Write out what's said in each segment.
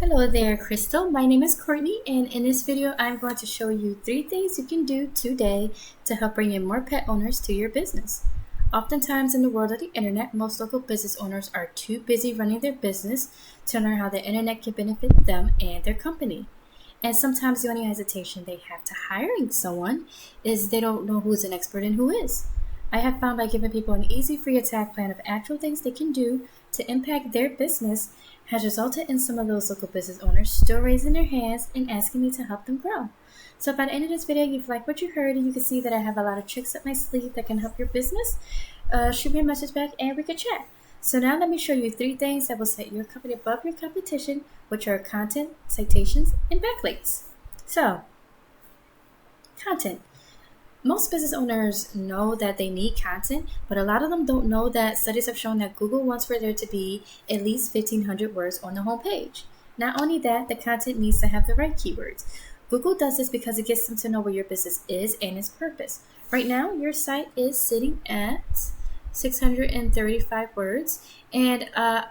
Hello there, Crystal. My name is Courtney, and in this video, I'm going to show you 3 things you can do today to help bring in more pet owners to your business. Oftentimes in the world of the internet, most local business owners are too busy running their business to learn how the internet can benefit them and their company. And sometimes the only hesitation they have to hiring someone is they don't know who's an expert and who is. I have found by giving people an easy free attack plan of actual things they can do to impact their business has resulted in some of those local business owners still raising their hands and asking me to help them grow. So by the end of this video, you've liked what you heard and you can see that I have a lot of tricks up my sleeve that can help your business. Shoot me a message back and we can chat. So now let me show you 3 things that will set your company above your competition, which are content, citations, and backlinks. So, content. Most business owners know that they need content, but a lot of them don't know that studies have shown that Google wants for there to be at least 1,500 words on the homepage. Not only that, the content needs to have the right keywords. Google does this because it gets them to know where your business is and its purpose. Right now, your site is sitting at 635 words, and your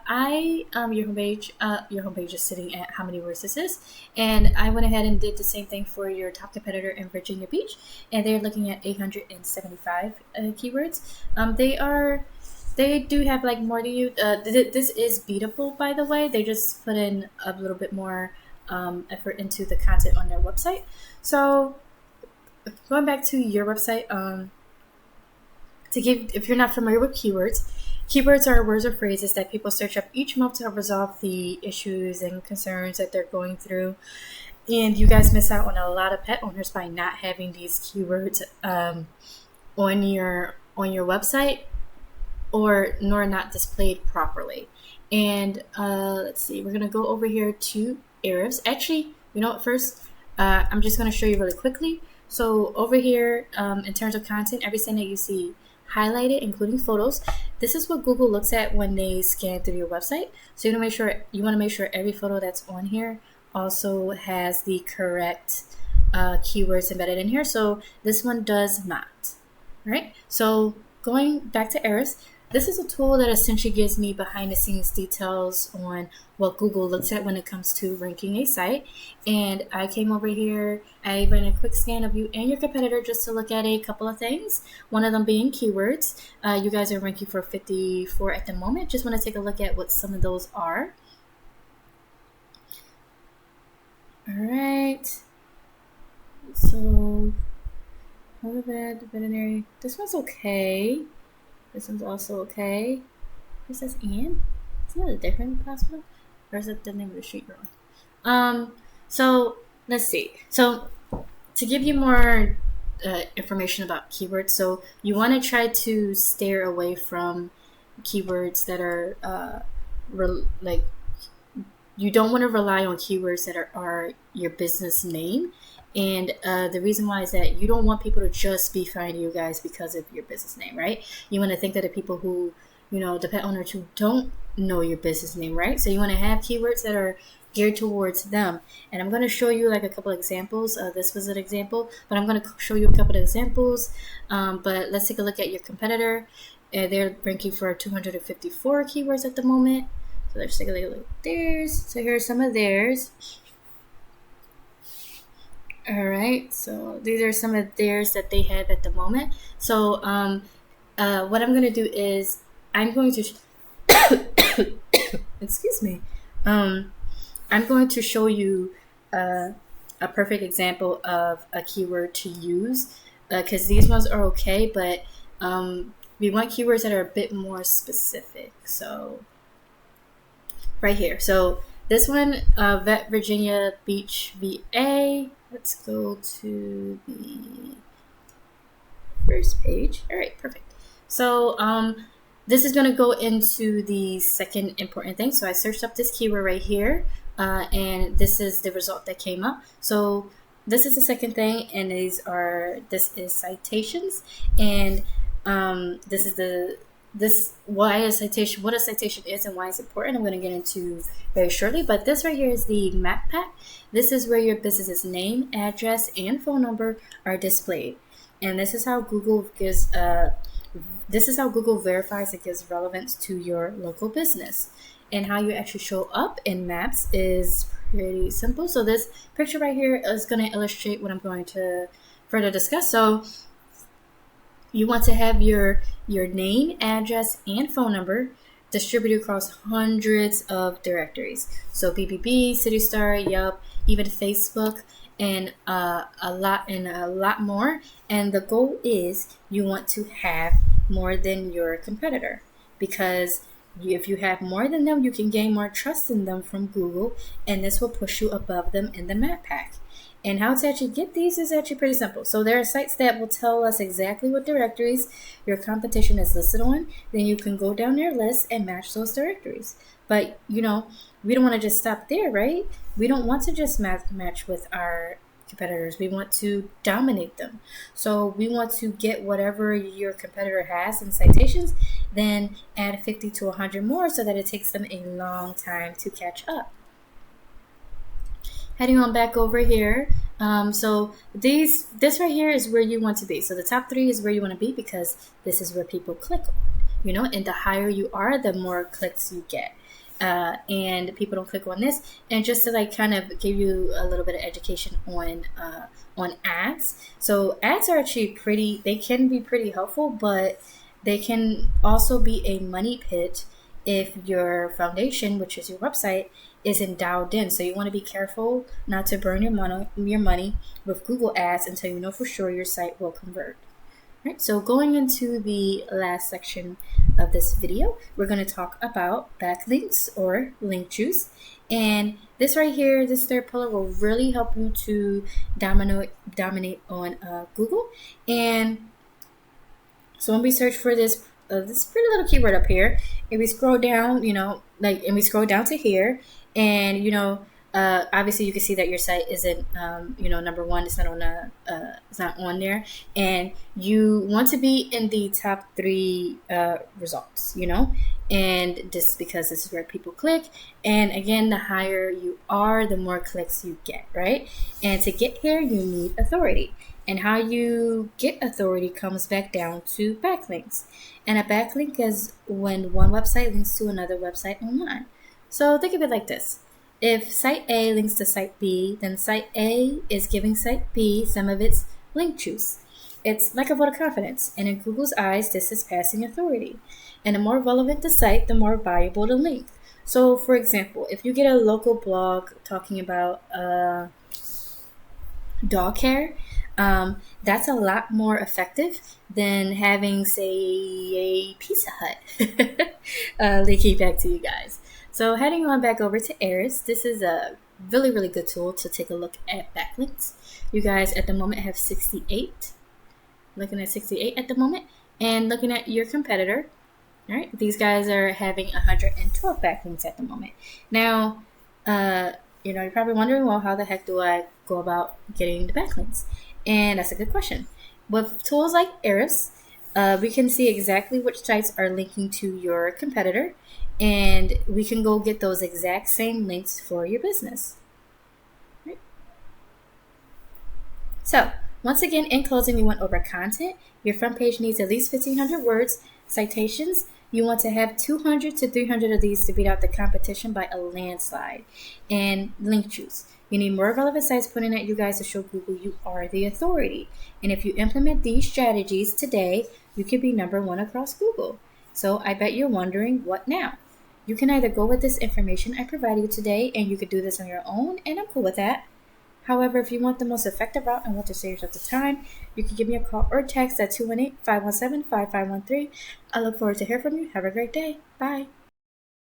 homepage is sitting at how many words this is, and I went ahead and did the same thing for your top competitor in Virginia Beach, and they're looking at 875 keywords. They do have like more than you. This is beatable, by the way. They just put in a little bit more effort into the content on their website. So going back to your website, if you're not familiar with keywords are words or phrases that people search up each month to help resolve the issues and concerns that they're going through. And you guys miss out on a lot of pet owners by not having these keywords on your website nor not displayed properly. And let's see, we're gonna go over here to Ahrefs. Actually, you know what? First, I'm just gonna show you really quickly. So over here, in terms of content, everything that you see highlighted, including photos, this is what Google looks at when they scan through your website. So you want to make sure every photo that's on here also has the correct keywords embedded in here. So this one does not. All right. So going back to Ahrefs, this is a tool that essentially gives me behind the scenes details on what Google looks at when it comes to ranking a site. And I came over here, I ran a quick scan of you and your competitor just to look at a couple of things. One of them being keywords. You guys are ranking for 54 at the moment. Just want to take a look at what some of those are. All right. So, Pungo Veterinary. This one's okay. This one's also okay. This says Ian. Isn't that a different possible? Or is it the name of the street you're on? So let's see. So to give you more information about keywords, so you want to try to steer away from keywords that are you don't want to rely on keywords that are your business name. And the reason why is that you don't want people to just be finding you guys because of your business name, right? You want to think that the people who, the pet owners who don't know your business name, right? So you want to have keywords that are geared towards them. And I'm going to show you like a couple of examples. This was an example, but I'm going to show you a couple of examples. But let's take a look at your competitor. They're ranking for 254 keywords at the moment. So let's take a look at theirs. So here are some of theirs. All right, so these are some of theirs that they have at the moment. So what I'm going to do is I'm going to, excuse me, I'm going to show you a perfect example of a keyword to use because these ones are okay, but we want keywords that are a bit more specific. So right here. So this one, Vet Virginia Beach VA. Let's go to the first page. All right, perfect. So this is going to go into the second important thing. So I searched up this keyword right here, and this is the result that came up. So this is the second thing, and this is citations, and this is what a citation is and why it's important. I'm going to get into very shortly, but this right here is the map pack. This is where your business's name, address, and phone number are displayed, and this is how Google verifies it gives relevance to your local business. And how you actually show up in maps is pretty simple. So this picture right here is going to illustrate what I'm going to further discuss. So you want to have your name, address, and phone number distributed across hundreds of directories. So BBB, CityStar, Yelp, even Facebook, and a lot more. And the goal is you want to have more than your competitor, because if you have more than them, you can gain more trust in them from Google, and this will push you above them in the map pack. And how to actually get these is actually pretty simple. So there are sites that will tell us exactly what directories your competition is listed on. Then you can go down their list and match those directories. But, we don't want to just stop there, right? We don't want to just match with our competitors. We want to dominate them. So we want to get whatever your competitor has in citations, then add 50 to 100 more so that it takes them a long time to catch up. Heading on back over here, so this right here is where you want to be. So the top 3 is where you want to be, because this is where people click on, and the higher you are, the more clicks you get. And people don't click on this. And just to kind of give you a little bit of education on ads. So ads are actually they can be pretty helpful, but they can also be a money pit if your foundation, which is your website, isn't dialed in. So you want to be careful not to burn your money with Google ads until you know for sure your site will convert. All right, so going into the last section of this video, we're going to talk about backlinks or link juice. And this right here, this third pillar, will really help you to dominate on Google. And so when we search for this pretty little keyword up here, if we scroll down, and we scroll down to here, and obviously you can see that your site isn't number one. It's not on there, and you want to be in the top 3 results, and just because this is where people click. And again, the higher you are, the more clicks you get, right? And to get here, you need authority. And how you get authority comes back down to backlinks. And a backlink is when one website links to another website online. So think of it like this. If site A links to site B, then site A is giving site B some of its link juice. It's like a vote of confidence. And in Google's eyes, this is passing authority. And the more relevant the site, the more valuable the link. So for example, if you get a local blog talking about dog care, that's a lot more effective than having, say, a Pizza Hut linking back to you guys. So heading on back over to Eris, this is a really, really good tool to take a look at backlinks. You guys at the moment have 68. Looking at 68 at the moment. And looking at your competitor, all right, these guys are having 112 backlinks at the moment. Now, you're probably wondering, well, how the heck do I go about getting the backlinks? And that's a good question. With tools like Eris, we can see exactly which sites are linking to your competitor, and we can go get those exact same links for your business. Right. So, once again, in closing, we went over content. Your front page needs at least 1,500 words. Citations, you want to have 200 to 300 of these to beat out the competition by a landslide. And link juice. You need more relevant sites pointing at you guys to show Google you are the authority. And if you implement these strategies today, you could be number 1 across Google. So I bet you're wondering, what now? You can either go with this information I provided you today, and you could do this on your own, and I'm cool with that. However, if you want the most effective route and want to save yourself the time, you can give me a call or text at 218-517-5513. I look forward to hearing from you. Have a great day. Bye.